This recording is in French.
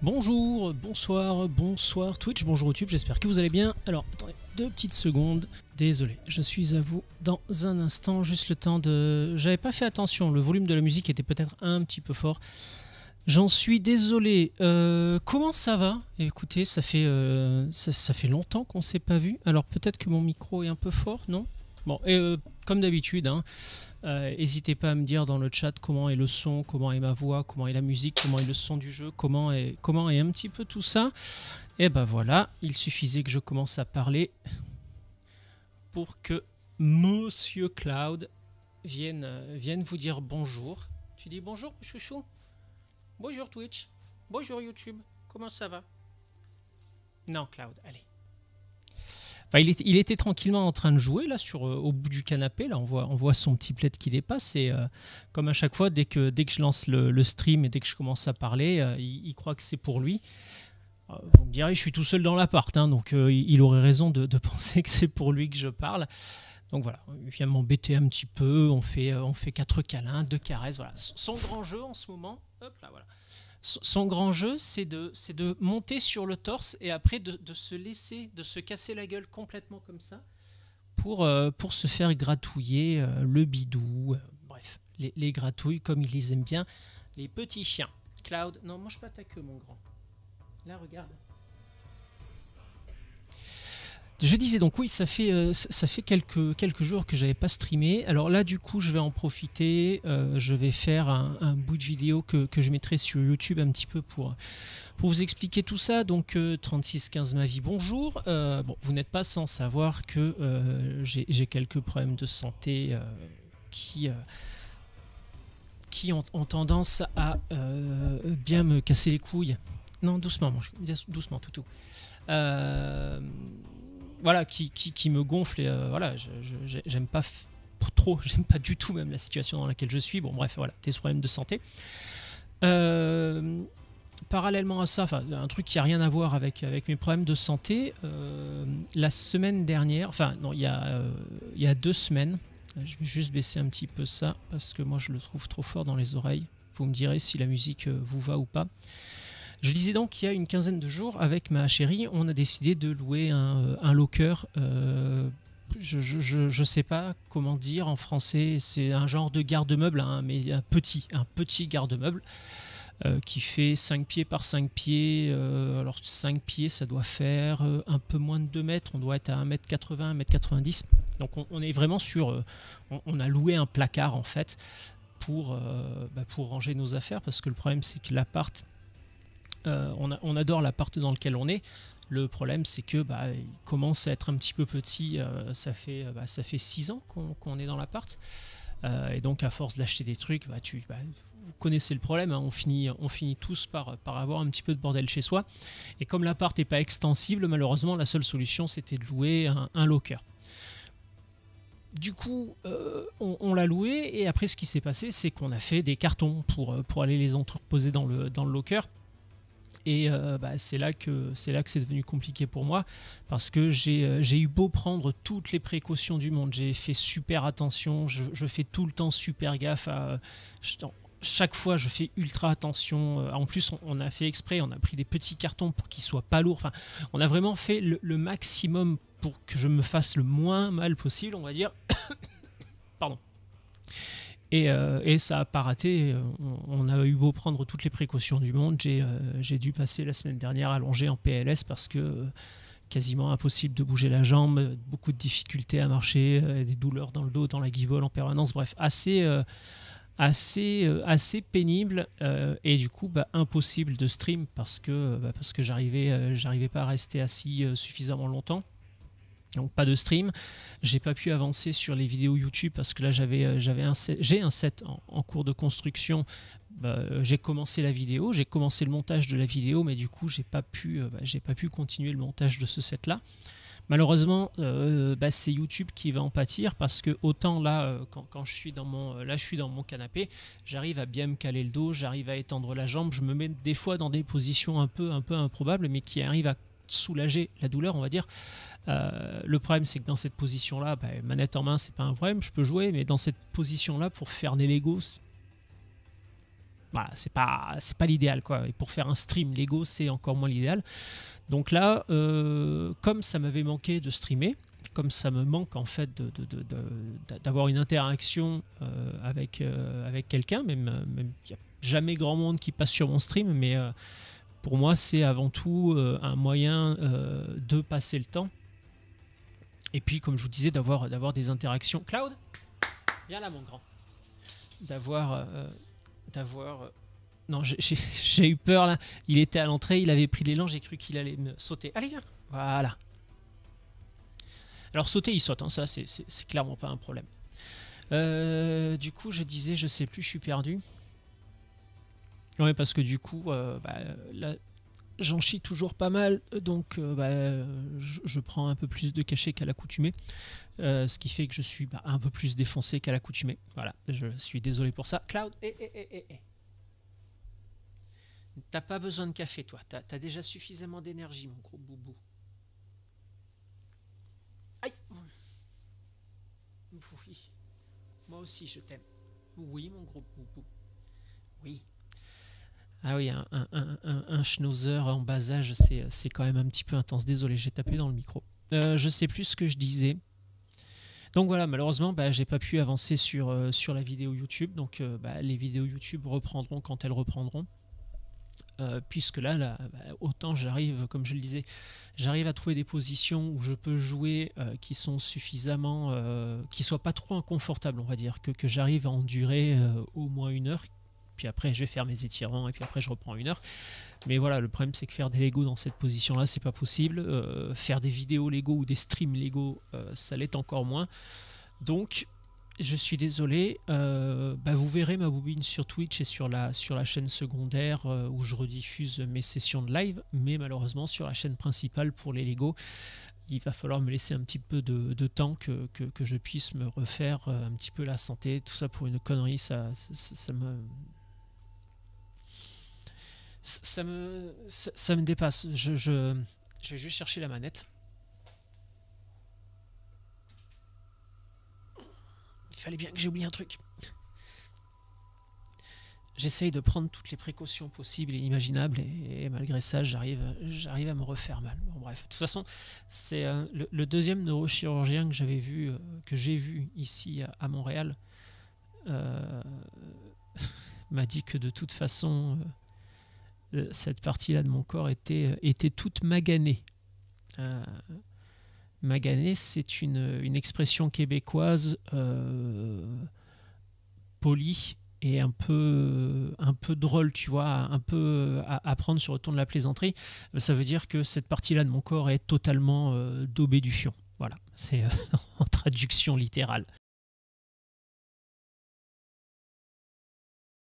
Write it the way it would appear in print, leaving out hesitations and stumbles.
Bonjour, bonsoir, bonsoir Twitch, bonjour YouTube, j'espère que vous allez bien. Alors, attendez, 2 petites secondes, désolé, je suis à vous dans un instant, juste le temps de... J'avais pas fait attention, le volume de la musique était peut-être un petit peu fort. J'en suis désolé. Comment ça va? Écoutez, ça fait longtemps qu'on s'est pas vu, alors peut-être que mon micro est un peu fort, non? Bon, et comme d'habitude, hein, n'hésitez pas à me dire dans le chat comment est le son, comment est ma voix, comment est la musique, comment est le son du jeu, comment est un petit peu tout ça. Et ben voilà, il suffisait que je commence à parler pour que Monsieur Cloud vienne vous dire bonjour. Tu dis bonjour, chouchou? Bonjour Twitch, bonjour YouTube, comment ça va? Non, Cloud, allez. Enfin, il était tranquillement en train de jouer là au bout du canapé. Là, on voit son petit plaid qui dépasse. Et comme à chaque fois, dès que je lance le stream et dès que je commence à parler, il croit que c'est pour lui. Vous me direz, je suis tout seul dans l'appart, hein, donc il aurait raison de penser que c'est pour lui que je parle. Donc voilà, il vient m'embêter un petit peu. On fait 4 câlins, 2 caresses. Voilà, son grand jeu en ce moment. Hop là, voilà. Son grand jeu, c'est de monter sur le torse et après de se laisser, de se casser la gueule complètement comme ça pour se faire gratouiller le bidou. Bref, les gratouilles comme ils les aiment bien, les petits chiens. Cloud, non, mange pas ta queue, mon grand. Là, regarde. Je disais donc oui, ça fait quelques jours que j'avais pas streamé. Alors là du coup je vais en profiter, je vais faire un bout de vidéo que je mettrai sur YouTube un petit peu pour vous expliquer tout ça. Donc 3615 ma vie, bonjour. Bon, vous n'êtes pas sans savoir que j'ai quelques problèmes de santé qui ont tendance à bien me casser les couilles. Non, doucement, doucement, toutou. Voilà, qui me gonfle et voilà, j'aime pas trop, j'aime pas du tout même la situation dans laquelle je suis. Bon bref, voilà, des problèmes de santé. Parallèlement à ça, un truc qui a rien à voir avec mes problèmes de santé, la semaine dernière, enfin non, il y a 2 semaines, je vais juste baisser un petit peu ça parce que moi je le trouve trop fort dans les oreilles. Vous me direz si la musique vous va ou pas. Je disais donc qu'il y a une quinzaine de jours, avec ma chérie, on a décidé de louer un locker. Je sais pas comment dire en français, c'est un genre de garde-meuble, hein, mais un petit garde-meuble qui fait 5 pieds par 5 pieds. Alors 5 pieds, ça doit faire un peu moins de 2 mètres, on doit être à 1m80, 1m90. Donc on est vraiment sur... on a loué un placard en fait pour ranger nos affaires, parce que le problème c'est que l'appart... on adore l'appart dans lequel on est. Le problème, c'est que il commence à être un petit peu petit. Ça fait 6 ans qu'on est dans l'appart. Et donc, à force d'acheter des trucs, vous connaissez le problème. Hein, on finit tous par avoir un petit peu de bordel chez soi. Et comme l'appart n'est pas extensible, malheureusement, la seule solution, c'était de louer un locker. Du coup, on l'a loué. Et après, ce qui s'est passé, c'est qu'on a fait des cartons pour aller les entreposer dans le locker. Et c'est là que c'est devenu compliqué pour moi, parce que j'ai eu beau prendre toutes les précautions du monde, j'ai fait super attention, je fais tout le temps super gaffe chaque fois je fais ultra attention. En plus on a fait exprès, on a pris des petits cartons pour qu'ils soient pas lourds. Enfin, on a vraiment fait le maximum pour que je me fasse le moins mal possible, on va dire. Pardon. Et ça n'a pas raté. On a eu beau prendre toutes les précautions du monde. J'ai dû passer la semaine dernière allongé en PLS parce que quasiment impossible de bouger la jambe, beaucoup de difficultés à marcher, des douleurs dans le dos, dans la guivole en permanence. Bref, assez pénible et du coup impossible de stream parce que j'arrivais pas à rester assis suffisamment longtemps. Donc pas de stream, j'ai pas pu avancer sur les vidéos YouTube parce que là j'ai un set en cours de construction. J'ai commencé la vidéo, j'ai commencé le montage de la vidéo, mais du coup j'ai pas pu continuer le montage de ce set là. Malheureusement, c'est YouTube qui va en pâtir, parce que autant là, quand je suis dans mon canapé, j'arrive à bien me caler le dos, j'arrive à étendre la jambe, je me mets des fois dans des positions un peu improbables, mais qui arrivent à soulager la douleur, on va dire. Le problème, c'est que dans cette position-là, manette en main, c'est pas un problème, je peux jouer, mais dans cette position-là, pour faire des Legos, Voilà, c'est pas l'idéal, quoi. Et pour faire un stream Lego, c'est encore moins l'idéal. Donc là, comme ça m'avait manqué de streamer, comme ça me manque en fait d'avoir une interaction avec quelqu'un, même il n'y a jamais grand monde qui passe sur mon stream, mais pour moi c'est avant tout un moyen de passer le temps. Et puis comme je vous disais, d'avoir des interactions. Cloud, viens là mon grand. D'avoir... Non, j'ai eu peur là. Il était à l'entrée, il avait pris l'élan, j'ai cru qu'il allait me sauter. Allez, viens. Voilà. Alors sauter, il saute, hein, ça c'est clairement pas un problème. Du coup, je disais, je sais plus, je suis perdu. Ouais, parce que du coup, là, j'en chie toujours pas mal, donc je prends un peu plus de cachet qu'à l'accoutumée. Ce qui fait que je suis un peu plus défoncé qu'à l'accoutumée. Voilà, je suis désolé pour ça. Cloud, t'as pas besoin de café, toi. T'as déjà suffisamment d'énergie, mon gros boubou. Aïe. Oui. Moi aussi, je t'aime. Oui, mon gros boubou. Oui. Ah oui, un schnauzer en bas âge, c'est quand même un petit peu intense. Désolé, j'ai tapé dans le micro. Je sais plus ce que je disais. Donc voilà, malheureusement, j'ai pas pu avancer sur la vidéo YouTube. Donc les vidéos YouTube reprendront quand elles reprendront. Puisque là autant j'arrive, comme je le disais, j'arrive à trouver des positions où je peux jouer qui sont suffisamment, qui soient pas trop inconfortables, on va dire, que j'arrive à endurer au moins 1 heure. Puis après je vais faire mes étirements et puis après je reprends 1 heure. Mais voilà, le problème c'est que faire des Lego dans cette position là c'est pas possible. Faire des vidéos Lego ou des streams Lego ça l'est encore moins. Donc je suis désolé, vous verrez ma bobine sur Twitch et sur la chaîne secondaire où je rediffuse mes sessions de live, mais malheureusement sur la chaîne principale pour les Lego, il va falloir me laisser un petit peu de temps que je puisse me refaire un petit peu la santé. Tout ça pour une connerie, ça me dépasse. Je vais juste chercher la manette. Il fallait bien que j'ai oublié un truc. J'essaye de prendre toutes les précautions possibles et imaginables et malgré ça j'arrive à me refaire mal. Bon, bref, de toute façon c'est le deuxième neurochirurgien que j'ai vu ici à Montréal m'a dit que de toute façon cette partie-là de mon corps était toute maganée. Magané, c'est une expression québécoise polie et un peu drôle, tu vois, un peu à prendre sur le ton de la plaisanterie. Ça veut dire que cette partie-là de mon corps est totalement daubée du fion. Voilà, c'est en traduction littérale.